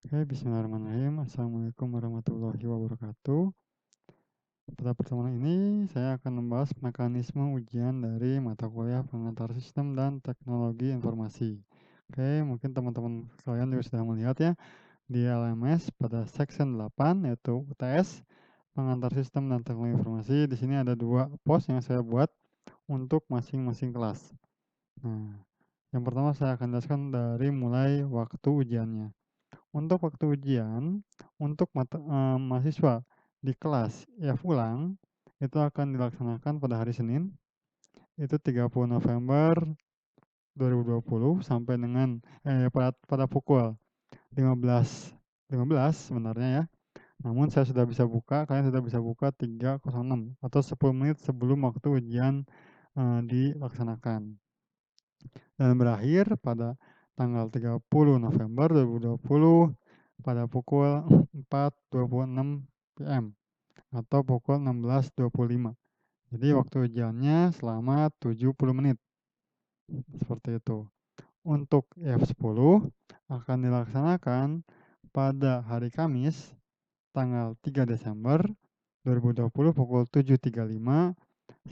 Oke, bismillahirrahmanirrahim. Assalamualaikum warahmatullahi wabarakatuh. Pada pertemuan ini, saya akan membahas mekanisme ujian dari mata kuliah pengantar sistem dan teknologi informasi. Oke, mungkin teman-teman kalian juga sudah melihat ya, di LMS pada section 8, yaitu UTS, pengantar sistem dan teknologi informasi. Di sini ada dua pos yang saya buat untuk masing-masing kelas. Nah, yang pertama saya akan jelaskan dari mulai waktu ujiannya. Untuk waktu ujian, untuk mahasiswa di kelas IF ulang, itu akan dilaksanakan pada hari Senin, itu 30 November 2020 sampai dengan pada pukul 15.15 sebenarnya ya. Namun saya sudah bisa buka, kalian sudah bisa buka 3.06 atau 10 menit sebelum waktu ujian dilaksanakan. Dan berakhir pada tanggal 30 November 2020 pada pukul 4.26 PM atau pukul 16.25. Jadi waktu ujiannya selama 70 menit. Seperti itu. Untuk F10 akan dilaksanakan pada hari Kamis tanggal 3 Desember 2020 pukul 7.35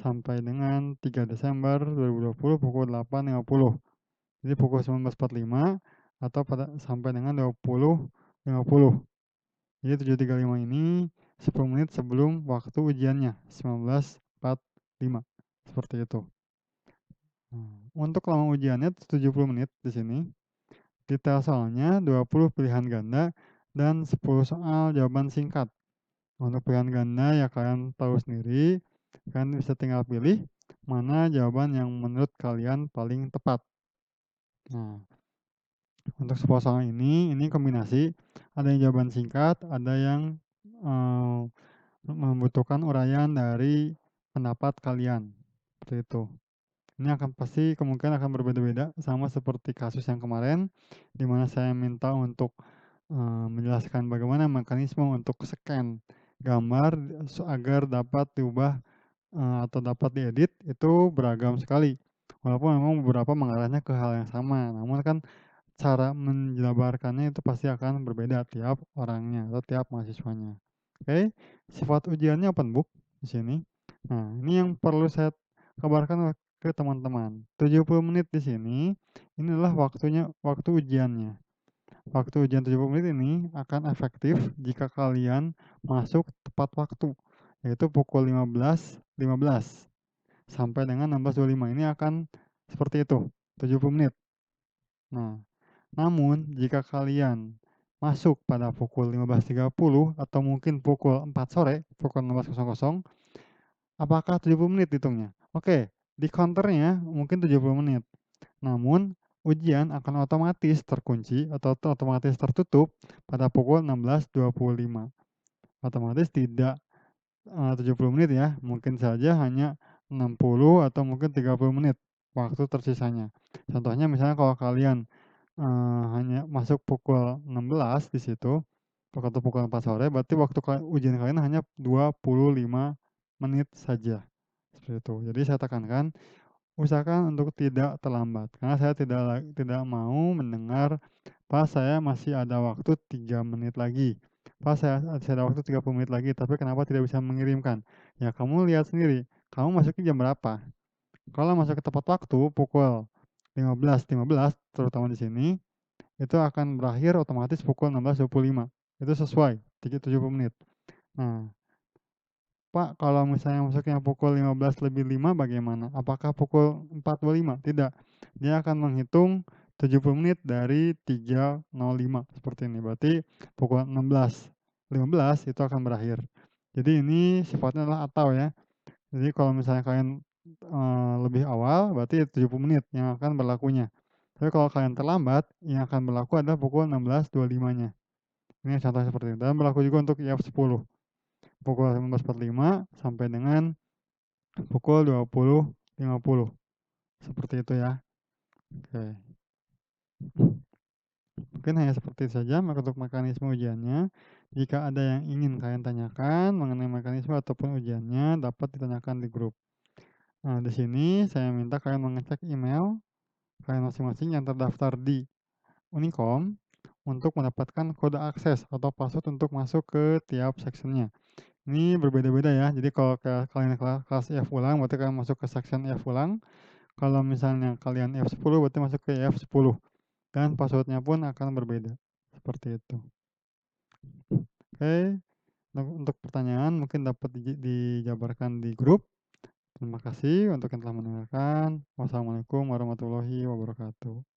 sampai dengan 3 Desember 2020 pukul 8.50. Jadi pukul 19.45 atau sampai dengan 20.50. Jadi 7.35 ini 10 menit sebelum waktu ujiannya 19.45. Seperti itu. Untuk lama ujiannya 70 menit di sini. Detail soalnya 20 pilihan ganda dan 10 soal jawaban singkat. Untuk pilihan ganda ya kalian tahu sendiri, kalian bisa tinggal pilih mana jawaban yang menurut kalian paling tepat. Nah, untuk 10 soal ini kombinasi, ada yang jawaban singkat, ada yang eh, membutuhkan uraian dari pendapat kalian. Seperti itu. Ini akan pasti kemungkinan akan berbeda-beda sama seperti kasus yang kemarin di mana saya minta untuk menjelaskan bagaimana mekanisme untuk scan gambar agar dapat diubah atau dapat diedit itu beragam sekali. Walaupun memang beberapa mengarahnya ke hal yang sama, namun kan cara menjabarkannya itu pasti akan berbeda tiap orangnya atau tiap mahasiswanya. Oke, sifat ujiannya open book di sini. Nah, ini yang perlu saya kabarkan ke teman-teman. 70 menit di sini, ini adalah waktu ujiannya. Waktu ujian 70 menit ini akan efektif jika kalian masuk tepat waktu, yaitu pukul 15.15 sampai dengan 16.25. Ini akan seperti itu, 70 menit. Nah, namun jika kalian masuk pada pukul 15.30 atau mungkin pukul 4 sore, pukul 16.00, apakah 70 menit hitungnya? Oke, di counternya mungkin 70 menit. Namun, ujian akan otomatis terkunci atau otomatis tertutup pada pukul 16.25. Otomatis tidak 70 menit ya, mungkin saja hanya 60 atau mungkin 30 menit waktu tersisanya. Contohnya misalnya kalau kalian hanya masuk pukul 16 di situ, atau pukul 4 sore, berarti waktu ujian kalian hanya 25 menit saja. Seperti itu. Jadi saya tekankan, usahakan untuk tidak terlambat. Karena saya tidak mau mendengar, pas saya masih ada waktu 3 menit lagi. Pas saya masih ada waktu 30 menit lagi, tapi kenapa tidak bisa mengirimkan? Ya kamu lihat sendiri, kamu masuknya jam berapa? Kalau masuk ke tepat waktu, pukul 15.15, terutama di sini, itu akan berakhir otomatis pukul 16.25. Itu sesuai 70 menit. Nah, Pak, kalau misalnya masuknya pukul 15 lebih 5 bagaimana? Apakah pukul 4.25? Tidak. Dia akan menghitung 70 menit dari 3.05 seperti ini. Berarti pukul 16.15 itu akan berakhir. Jadi ini sifatnya adalah atau ya. Jadi kalau misalnya kalian lebih awal berarti 70 menit yang akan berlakunya. Tapi kalau kalian terlambat, yang akan berlaku adalah pukul 16.25-nya. Ini contoh seperti itu. Dan berlaku juga untuk IF10. Pukul 19.45 sampai dengan pukul 20.50. Seperti itu ya. Oke. Mungkin hanya seperti itu saja untuk mekanisme ujiannya. Jika ada yang ingin kalian tanyakan mengenai mekanisme ataupun ujiannya, dapat ditanyakan di grup. Nah, di sini saya minta kalian mengecek email kalian masing-masing yang terdaftar di Unicom untuk mendapatkan kode akses atau password untuk masuk ke tiap section-nya. Ini berbeda-beda ya, jadi kalau kayak kalian kelas F ulang berarti kalian masuk ke section F ulang, kalau misalnya kalian F10 berarti masuk ke F10 dan password-nya pun akan berbeda, seperti itu. Oke, untuk pertanyaan mungkin dapat dijabarkan di grup. Terima kasih untuk yang telah mendengarkan. Wassalamualaikum warahmatullahi wabarakatuh.